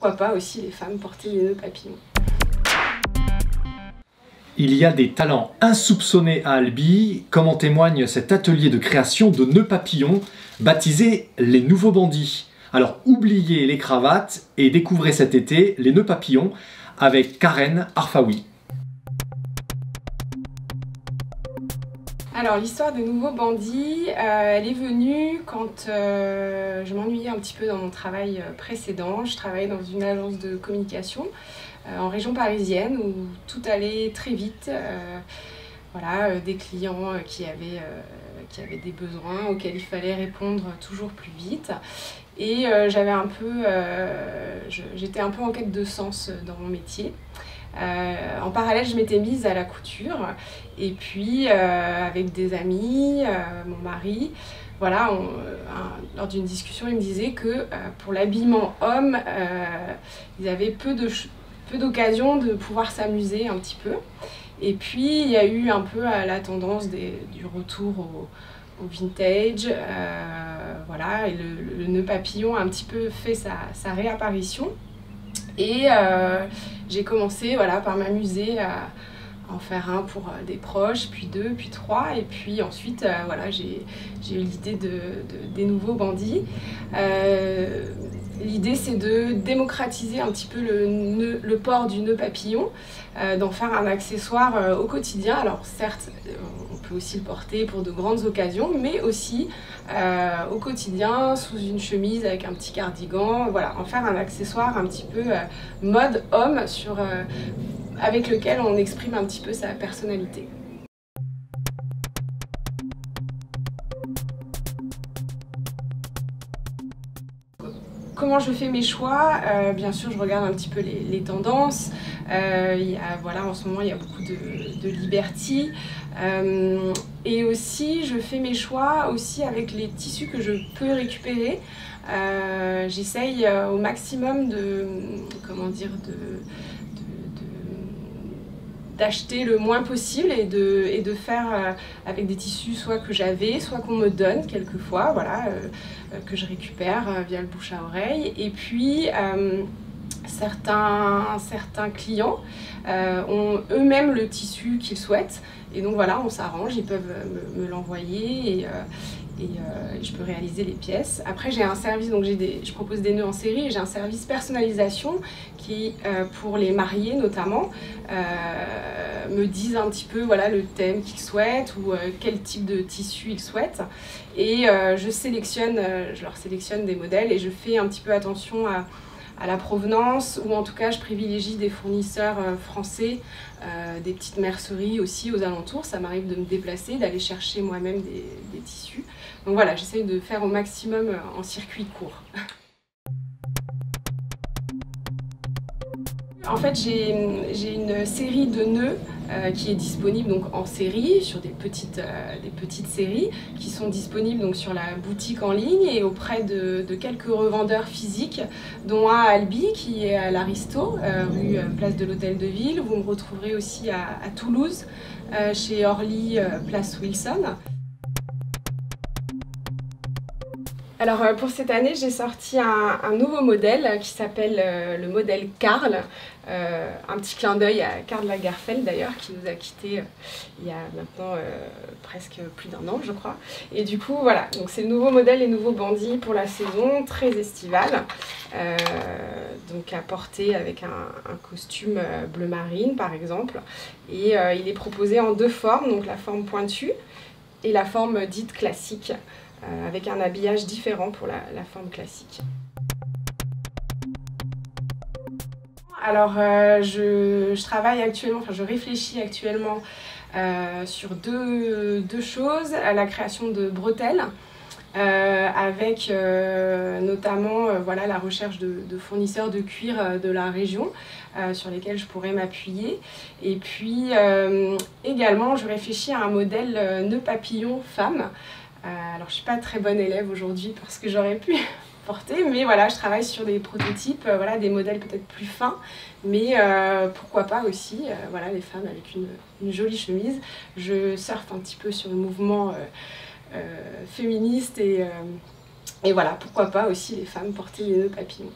Pourquoi pas aussi les femmes porter des nœuds papillons. Il y a des talents insoupçonnés à Albi, comme en témoigne cet atelier de création de nœuds papillons baptisé les Nouveaux Bandits. Alors oubliez les cravates et découvrez cet été les nœuds papillons avec Karen Arfaoui. Alors l'histoire des Nouveaux Bandits, elle est venue quand je m'ennuyais un petit peu dans mon travail précédent. Je travaillais dans une agence de communication en région parisienne où tout allait très vite. Voilà, des clients qui avaient des besoins auxquels il fallait répondre toujours plus vite. Et j'étais un peu en quête de sens dans mon métier. En parallèle, je m'étais mise à la couture et puis avec des amis, mon mari, voilà, lors d'une discussion, il me disait que pour l'habillement homme, ils avaient peu d'occasions de pouvoir s'amuser un petit peu. Et puis il y a eu un peu la tendance du retour au vintage, voilà, et le nœud papillon a un petit peu fait sa réapparition. Et j'ai commencé par m'amuser à en faire un pour des proches, puis deux, puis trois, et puis ensuite j'ai eu l'idée des Nouveaux Bandits. L'idée c'est de démocratiser un petit peu le port du nœud papillon, d'en faire un accessoire au quotidien. Alors certes, on peut aussi le porter pour de grandes occasions, mais aussi au quotidien, sous une chemise avec un petit cardigan, voilà, en faire un accessoire un petit peu mode homme avec lequel on exprime un petit peu sa personnalité. Comment je fais mes choix? Bien sûr, je regarde un petit peu les tendances. En ce moment, il y a beaucoup de Liberty. Et aussi, je fais mes choix aussi avec les tissus que je peux récupérer. J'essaye au maximum d'acheter le moins possible et de faire avec des tissus soit que j'avais, soit qu'on me donne quelquefois, voilà, que je récupère via le bouche à oreille. Et puis certains clients ont eux-mêmes le tissu qu'ils souhaitent et donc voilà, on s'arrange, ils peuvent me l'envoyer et je peux réaliser les pièces. Après j'ai un service, donc je propose des nœuds en série et j'ai un service personnalisation qui, pour les mariés notamment, me disent un petit peu voilà, le thème qu'ils souhaitent ou quel type de tissu ils souhaitent. Et je leur sélectionne des modèles et je fais un petit peu attention à la provenance, ou en tout cas je privilégie des fournisseurs français, des petites merceries aussi aux alentours. Ça m'arrive de me déplacer, d'aller chercher moi-même des tissus. Donc voilà, j'essaye de faire au maximum en circuit court. En fait, j'ai une série de nœuds qui est disponible donc en série, sur des petites séries qui sont disponibles donc sur la boutique en ligne et auprès de quelques revendeurs physiques, dont un à Albi qui est à l'Aristo, rue Place de l'Hôtel de Ville. Vous me retrouverez aussi à Toulouse, chez Orly, place Wilson. Alors pour cette année, j'ai sorti un nouveau modèle qui s'appelle le modèle Karl. Un petit clin d'œil à Karl Lagerfeld d'ailleurs, qui nous a quittés il y a maintenant presque plus d'un an je crois. Et du coup voilà, donc c'est le nouveau modèle Les Nouveaux Bandits pour la saison, très estivale. Donc à porter avec un costume bleu marine par exemple. Et il est proposé en deux formes, donc la forme pointue et la forme dite classique. Avec un habillage différent pour la forme classique. Alors je travaille actuellement, je réfléchis actuellement sur deux choses, à la création de bretelles, avec notamment la recherche de fournisseurs de cuir de la région sur lesquels je pourrais m'appuyer. Et puis également je réfléchis à un modèle nœud papillon femme. Alors je ne suis pas très bonne élève aujourd'hui parce que j'aurais pu porter, mais voilà, je travaille sur des prototypes, des modèles peut-être plus fins, mais pourquoi pas aussi, les femmes avec une jolie chemise. Je surfe un petit peu sur le mouvement féministe et voilà, pourquoi pas aussi les femmes porter des nœuds papillons.